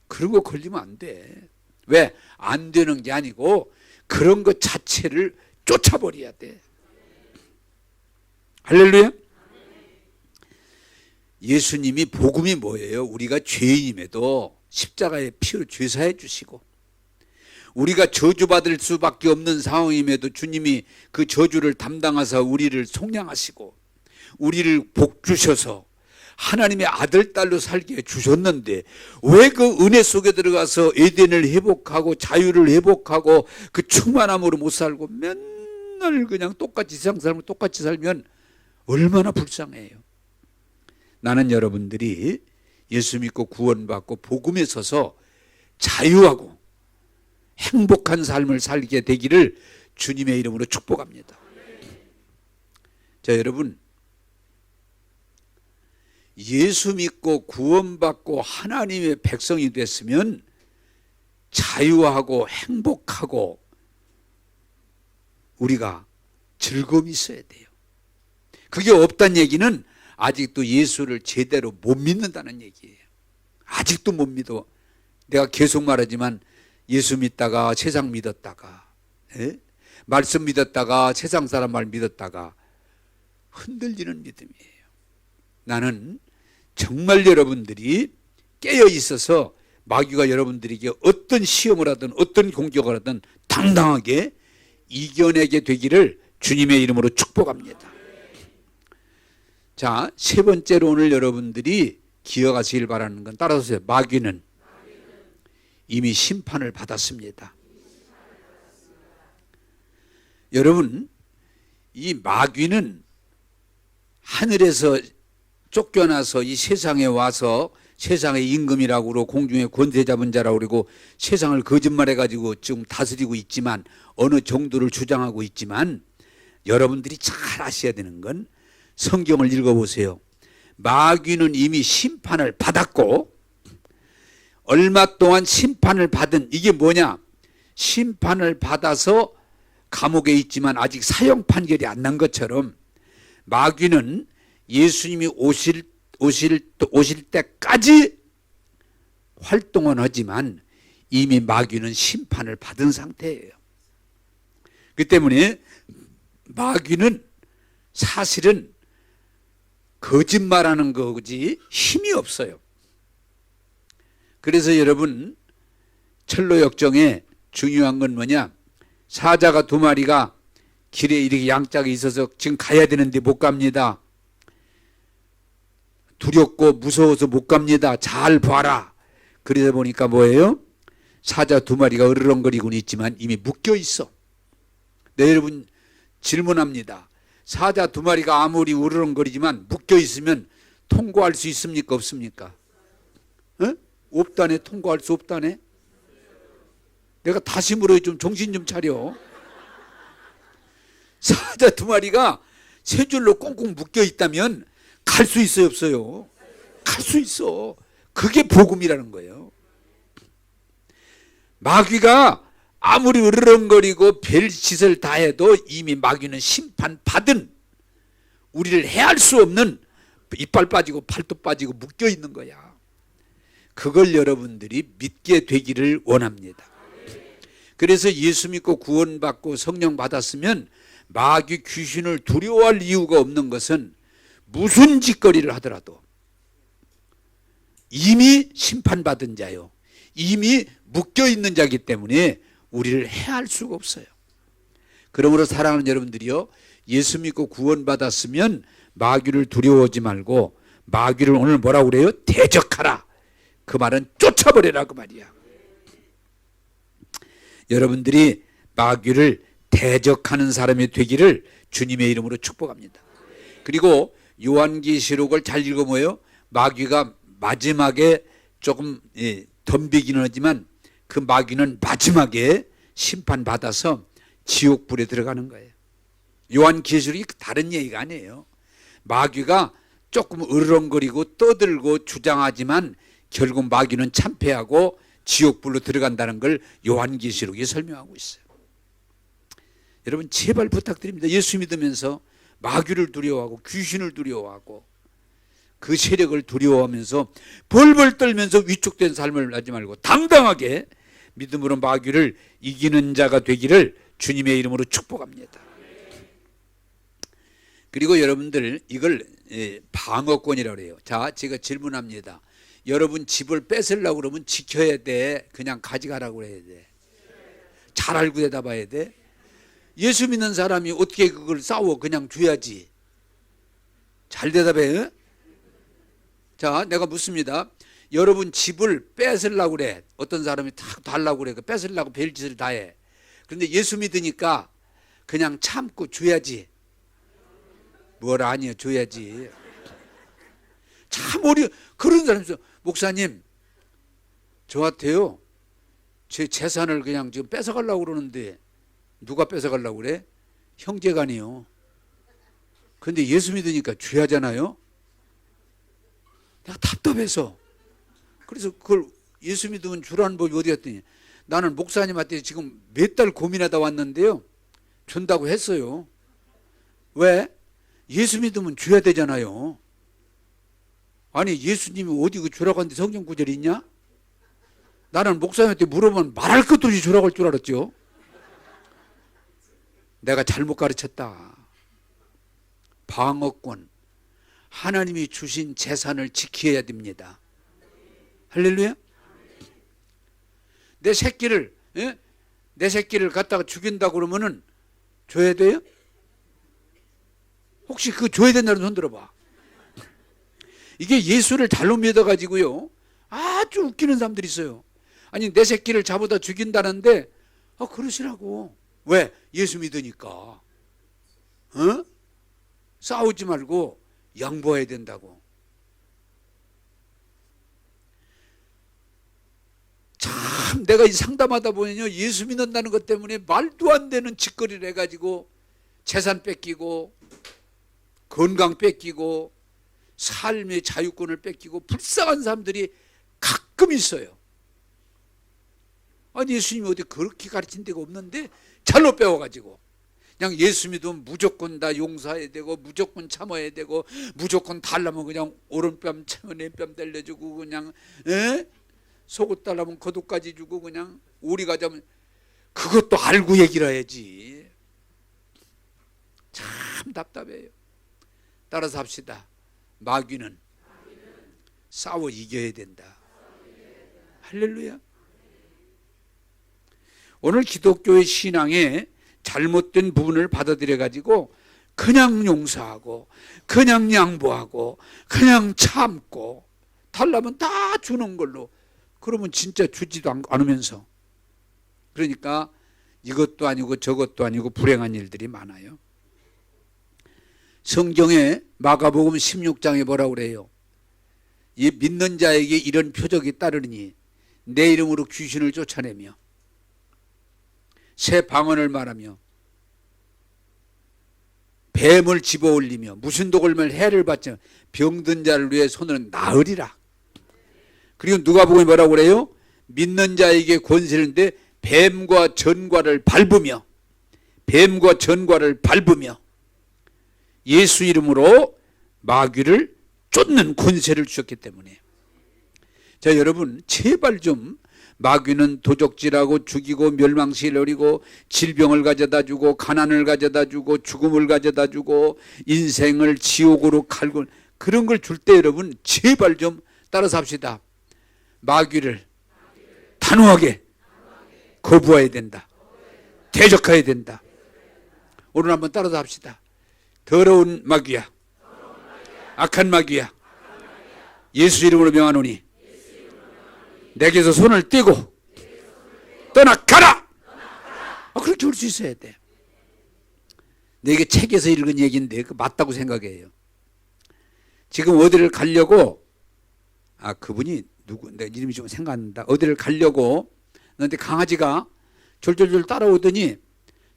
S1: 그런 거 걸리면 안 돼. 왜? 안 되는 게 아니고 그런 것 자체를 쫓아버려야 돼. 할렐루야. 예수님이 복음이 뭐예요? 우리가 죄인임에도 십자가의 피로 죄사해 주시고, 우리가 저주받을 수밖에 없는 상황임에도 주님이 그 저주를 담당하사 우리를 속량하시고 우리를 복 주셔서 하나님의 아들 딸로 살게 해주셨는데, 왜 그 은혜 속에 들어가서 에덴을 회복하고 자유를 회복하고 그 충만함으로 못 살고 맨날 그냥 똑같이 세상 사람을 똑같이 살면 얼마나 불쌍해요. 나는 여러분들이 예수 믿고 구원받고 복음에 서서 자유하고 행복한 삶을 살게 되기를 주님의 이름으로 축복합니다. 자, 여러분, 예수 믿고 구원받고 하나님의 백성이 됐으면 자유하고 행복하고 우리가 즐거움이 있어야 돼요. 그게 없다는 얘기는 아직도 예수를 제대로 못 믿는다는 얘기예요. 아직도 못 믿어. 내가 계속 말하지만 예수 믿다가 세상 믿었다가, 말씀 믿었다가 세상 사람 말 믿었다가 흔들리는 믿음이에요. 나는 정말 여러분들이 깨어 있어서 마귀가 여러분들에게 어떤 시험을 하든 어떤 공격을 하든 당당하게 이겨내게 되기를 주님의 이름으로 축복합니다. 자, 세 번째로 오늘 여러분들이 기억하시길 바라는 건, 따라서 마귀는 이미 심판을 받았습니다. 여러분, 이 마귀는 하늘에서 쫓겨나서 이 세상에 와서 세상의 임금이라고 그러고 공중의 권세 잡은 자라고 그러고 세상을 거짓말해가지고 지금 다스리고 있지만, 어느 정도를 주장하고 있지만, 여러분들이 잘 아셔야 되는 건 성경을 읽어보세요. 마귀는 이미 심판을 받았고, 얼마 동안 심판을 받은, 이게 뭐냐? 심판을 받아서 감옥에 있지만 아직 사형 판결이 안 난 것처럼 마귀는 예수님이 오실 때까지 활동은 하지만 이미 마귀는 심판을 받은 상태예요. 그 때문에 마귀는 사실은 거짓말하는 거지 힘이 없어요. 그래서 여러분, 철로역정에 중요한 건 뭐냐? 사자가 두 마리가 길에 이렇게 양짝에 있어서 지금 가야 되는데 못 갑니다. 두렵고 무서워서 못 갑니다. 잘 봐라. 그러다 보니까 뭐예요? 사자 두 마리가 으르렁거리고는 있지만 이미 묶여 있어. 네, 여러분 질문합니다. 사자 두 마리가 아무리 으르렁거리지만 묶여 있으면 통과할 수 있습니까? 없습니까? 없다네. 통과할 수 없다네. 내가 다시 물어요. 좀 정신 좀 차려. 사자 두 마리가 세 줄로 꽁꽁 묶여 있다면 갈 수 있어요? 없어요? 갈 수 있어. 그게 복음이라는 거예요. 마귀가 아무리 으르렁거리고 별짓을 다 해도 이미 마귀는 심판받은, 우리를 해할 수 없는, 이빨 빠지고 팔도 빠지고 묶여 있는 거야. 그걸 여러분들이 믿게 되기를 원합니다. 그래서 예수 믿고 구원받고 성령 받았으면 마귀 귀신을 두려워할 이유가 없는 것은 무슨 짓거리를 하더라도 이미 심판받은 자요, 이미 묶여있는 자이기 때문에 우리를 해할 수가 없어요. 그러므로 사랑하는 여러분들이요, 예수 믿고 구원받았으면 마귀를 두려워하지 말고 마귀를 오늘 뭐라고 그래요? 대적하라. 그 말은 쫓아버리라 그 말이야. 여러분들이 마귀를 대적하는 사람이 되기를 주님의 이름으로 축복합니다. 그리고 요한계시록을 잘 읽어보면 마귀가 마지막에 조금 덤비기는 하지만 그 마귀는 마지막에 심판받아서 지옥불에 들어가는 거예요. 요한계시록이 다른 얘기가 아니에요. 마귀가 조금 으르렁거리고 떠들고 주장하지만 결국 마귀는 참패하고 지옥불로 들어간다는 걸 요한계시록이 설명하고 있어요. 여러분 제발 부탁드립니다. 예수 믿으면서 마귀를 두려워하고 귀신을 두려워하고 그 세력을 두려워하면서 벌벌 떨면서 위축된 삶을 하지 말고 당당하게 믿음으로 마귀를 이기는 자가 되기를 주님의 이름으로 축복합니다. 그리고 여러분들 이걸 방어권이라고 해요. 자, 제가 질문합니다. 여러분 집을 뺏으려고 그러면 지켜야 돼? 그냥 가져가라고 해야 돼? 잘 알고 대답해야 돼? 예수 믿는 사람이 어떻게 그걸 싸워? 그냥 줘야지. 잘 대답해. 자, 내가 묻습니다. 여러분 집을 뺏으려고 그래. 어떤 사람이 탁 달라고 그래. 뺏으려고 별짓을 다 해. 그런데 예수 믿으니까 그냥 참고 줘야지. 뭘 아니요, 줘야지. 참 그런 사람이 있어. 목사님, 저한테요, 제 재산을 그냥 지금 뺏어가려고 그러는데 누가 뺏어가려고 그래? 형제간이요. 근데 예수 믿으니까 줘야잖아요. 내가 답답해서. 그래서 그걸 예수 믿으면 주라는 법이 어디 갔더니 나는 목사님한테 지금 몇 달 고민하다 왔는데요, 준다고 했어요. 왜? 예수 믿으면 줘야 되잖아요. 아니 예수님이 어디 그 주라고 하는데 성경 구절이 있냐? 나는 목사님한테 물어보면 말할 것도 없이 주라고 할 줄 알았죠. 내가 잘못 가르쳤다. 방어권, 하나님이 주신 재산을 지켜야 됩니다. 할렐루야. 내 새끼를 갖다가 죽인다고 그러면은 줘야 돼요? 혹시 그거 줘야 된다는 손 들어봐. 이게 예수를 잘못 믿어가지고요, 아주 웃기는 사람들이 있어요. 아니 내 새끼를 잡아다 죽인다는데 그러시라고. 왜? 예수 믿으니까. 싸우지 말고 양보해야 된다고. 참 내가 이 상담하다 보면요, 예수 믿는다는 것 때문에 말도 안 되는 짓거리를 해가지고 재산 뺏기고 건강 뺏기고 삶의 자유권을 뺏기고 불쌍한 사람들이 가끔 있어요. 아니 예수님이 어디 그렇게 가르친 데가 없는데 잘못 배워가지고 그냥 예수 믿으면 무조건 다 용서해야 되고 무조건 참아야 되고 무조건 달라면 그냥 오른뺨 치면 왼뺨 달려주고 그냥 속옷 달라면 겉옷까지 주고 그냥 오리 가자면 그것도 알고 얘기를 해야지. 참 답답해요. 따라서 합시다. 마귀는 싸워 이겨야 된다. 할렐루야. 오늘 기독교의 신앙에 잘못된 부분을 받아들여 가지고 그냥 용서하고 그냥 양보하고 그냥 참고 달라면 다 주는 걸로, 그러면 진짜 주지도 않으면서, 그러니까 이것도 아니고 저것도 아니고 불행한 일들이 많아요. 성경에 마가복음 16장에 뭐라고 그래요? 이 믿는 자에게 이런 표적이 따르니 내 이름으로 귀신을 쫓아내며 새 방언을 말하며 뱀을 집어올리며 무슨 독을 면 해를 받지 병든 자를 위해 손으로 나으리라. 그리고 누가복음에 뭐라고 그래요? 믿는 자에게 권세를 주는데 뱀과 전과를 밟으며 예수 이름으로 마귀를 쫓는 권세를 주셨기 때문에 자, 여러분 제발 좀 마귀는 도적질하고 죽이고 멸망시키려고 질병을 가져다 주고 가난을 가져다 주고 죽음을 가져다 주고 인생을 지옥으로 갈고 그런 걸 줄 때 여러분 제발 좀 따라서 합시다. 마귀를 단호하게 거부해야 된다. 대적해야 된다. 오늘 한번 따라서 합시다. 더러운 마귀야, 악한 마귀야, 예수 이름으로 명하노니 내게서 손을 떼고 떠나가라. 그렇게 올 수 있어야 돼. 내게 책에서 읽은 얘기인데 그 맞다고 생각해요. 지금 어디를 가려고 그분이 누구 내 이름이 좀 생각 안 난다. 어디를 가려고 그런데 강아지가 졸졸졸 따라오더니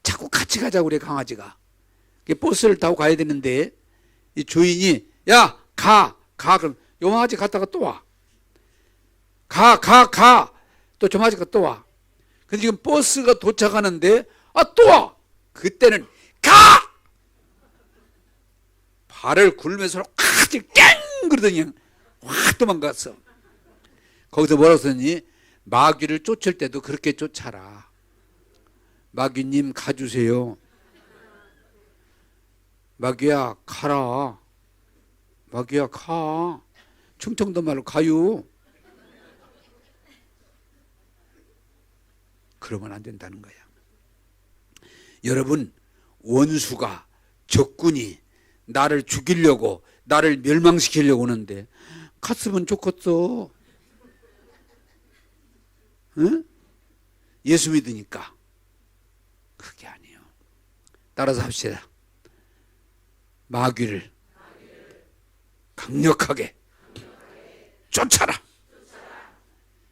S1: 자꾸 같이 가자고 그래. 강아지가 버스를 타고 가야 되는데 이 주인이 야 가 그럼 요 강아지 갔다가 또 와. 가 또 저 강아지가 또 와. 근데 지금 버스가 도착하는데 또 와. 그때는 가 발을 굴면서 깽 그러더니 확 도망갔어. 거기서 뭐라고 썼니? 마귀를 쫓을 때도 그렇게 쫓아라. 마귀님 가주세요. 마귀야 가라. 마귀야 가. 충청도 말로 가요. 그러면 안 된다는 거야. 여러분 원수가 적군이 나를 죽이려고 나를 멸망시키려고 오는데 갔으면 좋겠어. 응? 예수 믿으니까. 그게 아니에요. 따라서 합시다. 마귀를 강력하게 쫓아라.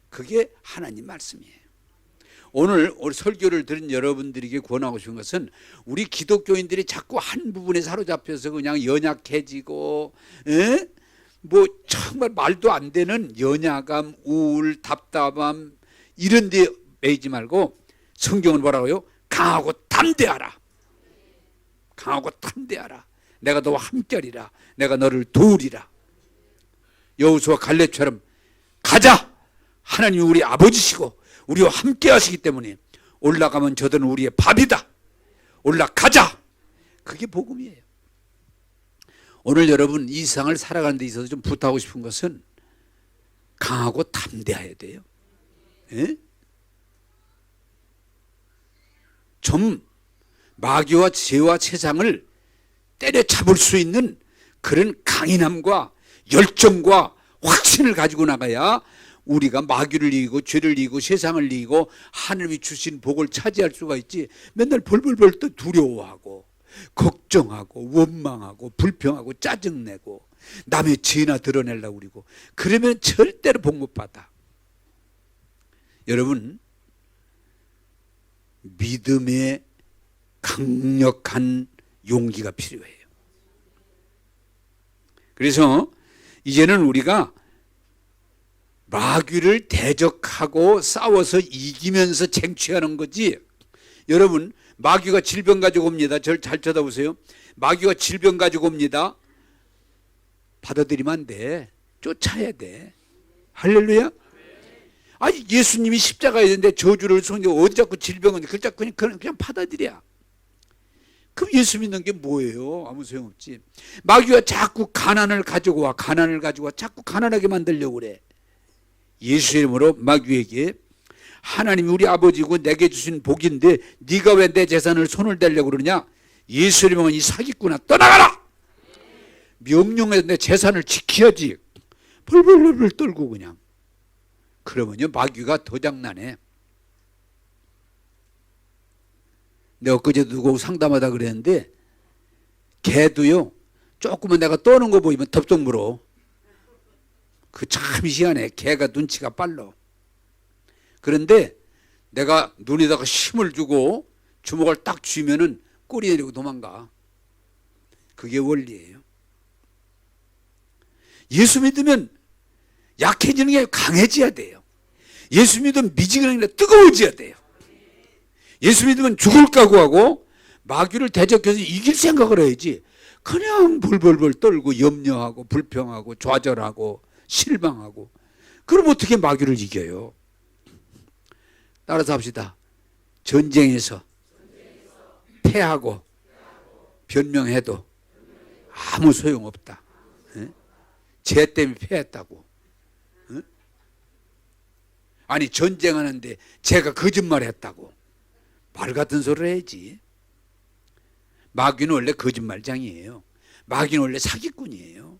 S1: 그게 하나님 말씀이에요. 오늘 설교를 들은 여러분들에게 권하고 싶은 것은 우리 기독교인들이 자꾸 한 부분에 사로잡혀서 그냥 연약해지고 뭐 정말 말도 안 되는 연약감, 우울, 답답함 이런 데 매이지 말고 성경은 뭐라고요? 강하고 담대하라. 강하고 담대하라. 내가 너와 함께하리라. 내가 너를 도우리라. 여호수아 갈렙처럼 가자. 하나님이 우리 아버지시고 우리와 함께 하시기 때문에 올라가면 저들은 우리의 밥이다. 올라가자. 그게 복음이에요. 오늘 여러분 이 세상을 살아가는 데 있어서 좀 부탁하고 싶은 것은 강하고 담대해야 돼요. 예? 좀 마귀와 죄와 세상을 때려잡을 수 있는 그런 강인함과 열정과 확신을 가지고 나가야 우리가 마귀를 이기고 죄를 이기고 세상을 이기고 하늘이 주신 복을 차지할 수가 있지. 맨날 벌벌벌 또 두려워하고 걱정하고 원망하고 불평하고 짜증내고 남의 죄나 드러내려고 그러고 그러면 절대로 복 못 받아. 여러분 믿음의 강력한 용기가 필요해요. 그래서 이제는 우리가 마귀를 대적하고 싸워서 이기면서 쟁취하는 거지. 여러분 마귀가 질병 가지고 옵니다. 저를 잘 쳐다보세요. 마귀가 질병 가지고 옵니다. 받아들이면 안 돼. 쫓아야 돼. 할렐루야. 아니 예수님이 십자가에 있는데 저주를 손에 어디 자꾸 질병은 그걸 자꾸 그냥 받아들여. 그럼 예수 믿는 게 뭐예요? 아무 소용없지. 마귀가 자꾸 가난을 가지고 와. 가난을 가지고 와. 자꾸 가난하게 만들려고 그래. 예수 이름으로 마귀에게 하나님이 우리 아버지고 내게 주신 복인데 네가 왜 내 재산을 손을 대려고 그러냐? 예수 이름으로 이 사기꾼아 떠나가라. 명령해서 내 재산을 지켜야지. 벌벌벌 떨고 그냥. 그러면요 마귀가 더 장난해. 내가 엊그제도 누구 상담하다 그랬는데 개도요 조금만 내가 떠는 거 보이면 덥석 물어. 그 참 희한해. 개가 눈치가 빨라. 그런데 내가 눈에다가 힘을 주고 주먹을 딱 쥐면은 꼬리 내리고 도망가. 그게 원리예요. 예수 믿으면 약해지는 게 아니라 강해져야 돼요. 예수 믿으면 미지근한 게 아니라 뜨거워져야 돼요. 예수 믿으면 죽을 각오하고 마귀를 대적해서 이길 생각을 해야지. 그냥 벌벌벌 떨고 염려하고 불평하고 좌절하고 실망하고 그럼 어떻게 마귀를 이겨요? 따라서 합시다. 전쟁에서 패하고 변명해도 아무 소용없다. 죄 때문에 패했다고. 아니 전쟁하는데 제가 거짓말했다고. 말 같은 소리를 해야지. 마귀는 원래 거짓말장이에요. 마귀는 원래 사기꾼이에요.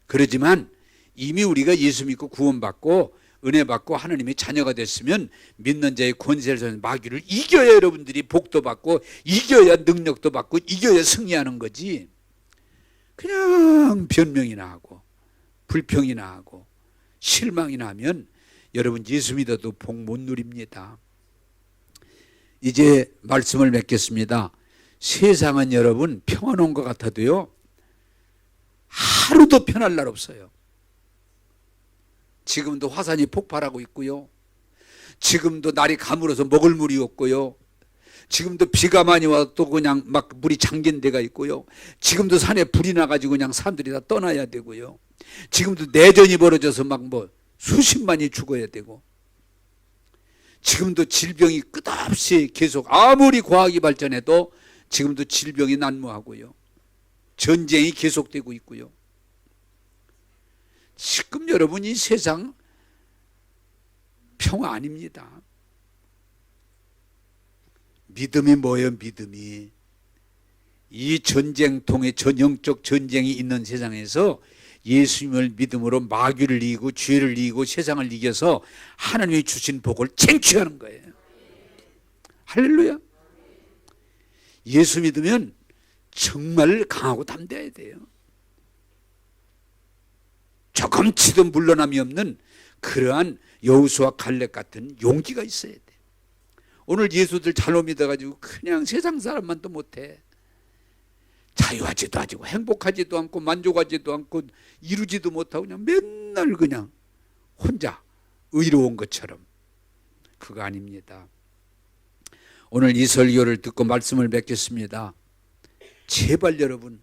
S1: 그러지만 이미 우리가 예수 믿고 구원받고 은혜 받고 하나님의 자녀가 됐으면 믿는 자의 권세를 주는 마귀를 이겨야 여러분들이 복도 받고 이겨야 능력도 받고 이겨야 승리하는 거지. 그냥 변명이나 하고 불평이나 하고 실망이나 하면 여러분 예수 믿어도 복 못 누립니다. 이제 말씀을 맺겠습니다. 세상은 여러분 평안한 것 같아도요 하루도 편할 날 없어요. 지금도 화산이 폭발하고 있고요. 지금도 날이 가물어서 먹을 물이 없고요. 지금도 비가 많이 와도 또 그냥 막 물이 잠긴 데가 있고요. 지금도 산에 불이 나가지고 그냥 사람들이 다 떠나야 되고요. 지금도 내전이 벌어져서 막 뭐 수십만이 죽어야 되고, 지금도 질병이 끝없이 계속 아무리 과학이 발전해도 지금도 질병이 난무하고요. 전쟁이 계속되고 있고요. 지금 여러분 이 세상 평화 아닙니다. 믿음이 뭐예요? 믿음이. 이 전쟁통에 전영적 전쟁이 있는 세상에서 예수님을 믿음으로 마귀를 이기고 죄를 이기고 세상을 이겨서 하나님이 주신 복을 쟁취하는 거예요. 할렐루야. 예수 믿으면 정말 강하고 담대해야 돼요. 조금치도 물러남이 없는 그러한 여호수아 갈렙 같은 용기가 있어야 돼. 오늘 예수들 잘못 믿어가지고 그냥 세상 사람만도 못해. 자유하지도 않고 행복하지도 않고 만족하지도 않고 이루지도 못하고 그냥 맨날 그냥 혼자 의로운 것처럼. 그거 아닙니다. 오늘 이 설교를 듣고 말씀을 맺겠습니다. 제발 여러분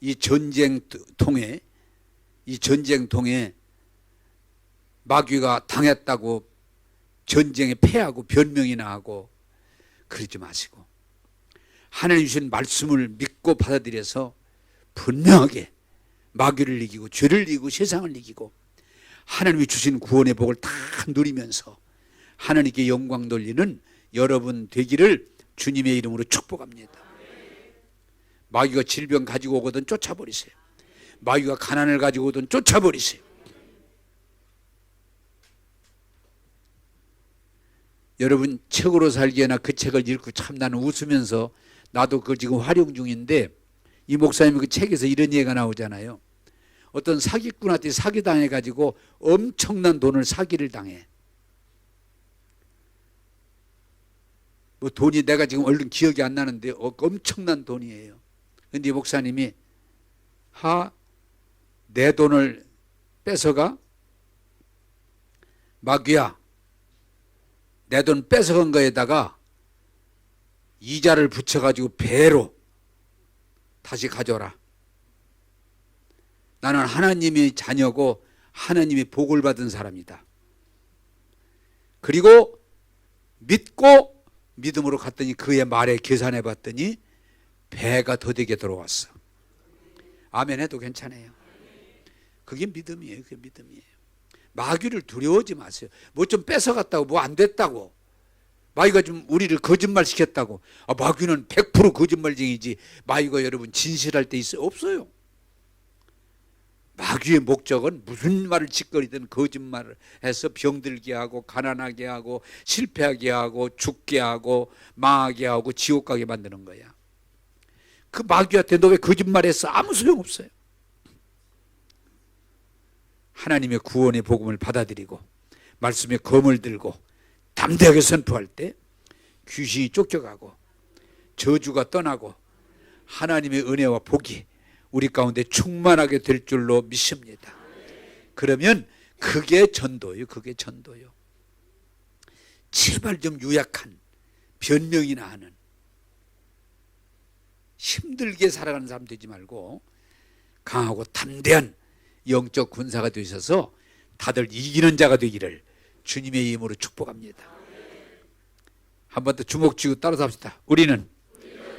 S1: 이 전쟁통에 마귀가 당했다고 전쟁에 패하고 변명이나 하고 그러지 마시고 하나님 주신 말씀을 믿고 받아들여서 분명하게 마귀를 이기고 죄를 이기고 세상을 이기고 하나님이 주신 구원의 복을 다 누리면서 하나님께 영광 돌리는 여러분 되기를 주님의 이름으로 축복합니다. 마귀가 질병 가지고 오거든 쫓아버리세요. 마귀가 가난을 가지고 오든 쫓아버리세요. 여러분 책으로 살기에나 그 책을 읽고 참 나는 웃으면서 나도 그걸 지금 활용 중인데 이 목사님이 그 책에서 이런 얘기가 나오잖아요. 어떤 사기꾼한테 사기당해가지고 엄청난 돈을 사기를 당해. 뭐 돈이 내가 지금 얼른 기억이 안 나는데 엄청난 돈이에요. 근데 이 목사님이 내 돈을 뺏어가? 마귀야, 내 돈 뺏어간 거에다가 이자를 붙여가지고 배로 다시 가져라. 나는 하나님의 자녀고 하나님의 복을 받은 사람이다. 그리고 믿고 믿음으로 갔더니 그의 말에 계산해 봤더니 배가 더디게 들어왔어. 아멘 해도 괜찮아요. 그게 믿음이에요. 그게 믿음이에요. 마귀를 두려워하지 마세요. 뭐 좀 뺏어갔다고 뭐 안 됐다고 마귀가 좀 우리를 거짓말 시켰다고 마귀는 100% 거짓말쟁이지 마귀가 여러분 진실할 때 있어요? 없어요. 마귀의 목적은 무슨 말을 짓거리든 거짓말을 해서 병들게 하고 가난하게 하고 실패하게 하고 죽게 하고 망하게 하고 지옥 가게 만드는 거야. 그 마귀한테 너 왜 거짓말했어? 아무 소용없어요. 하나님의 구원의 복음을 받아들이고 말씀의 검을 들고 담대하게 선포할 때 귀신이 쫓겨가고 저주가 떠나고 하나님의 은혜와 복이 우리 가운데 충만하게 될 줄로 믿습니다. 그러면 그게 전도예요. 그게 전도요. 제발 좀 유약한 변명이나 하는 힘들게 살아가는 사람 되지 말고 강하고 담대한 영적 군사가 되셔서 다들 이기는 자가 되기를 주님의 이름으로 축복합니다. 한 번 더 주먹 쥐고 따라서 합시다. 우리는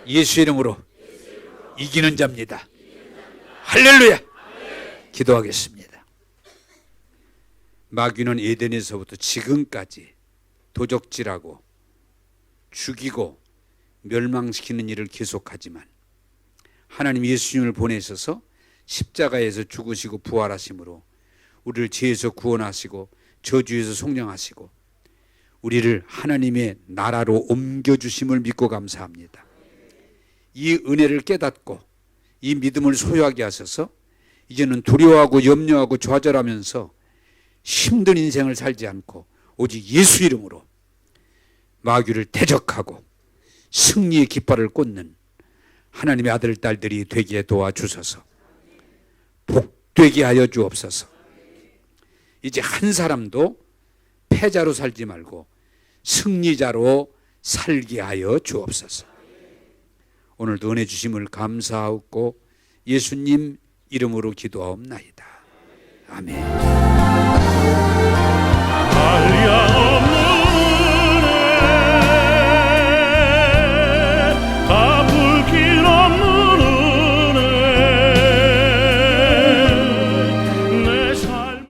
S1: 예수 이름으로 이기는 자입니다. 할렐루야. 기도하겠습니다. 마귀는 에덴에서부터 지금까지 도적질하고 죽이고 멸망시키는 일을 계속하지만 하나님 예수님을 보내셔서 십자가에서 죽으시고 부활하심으로 우리를 죄에서 구원하시고 저주에서 속량하시고 우리를 하나님의 나라로 옮겨주심을 믿고 감사합니다. 이 은혜를 깨닫고 이 믿음을 소유하게 하셔서 이제는 두려워하고 염려하고 좌절하면서 힘든 인생을 살지 않고 오직 예수 이름으로 마귀를 대적하고 승리의 깃발을 꽂는 하나님의 아들 딸들이 되게 도와주소서. 복되게 하여 주옵소서. 이제 한 사람도 패자로 살지 말고 승리자로 살게 하여 주옵소서. 오늘도 은혜 주심을 감사하고 예수님 이름으로 기도하옵나이다. 아멘.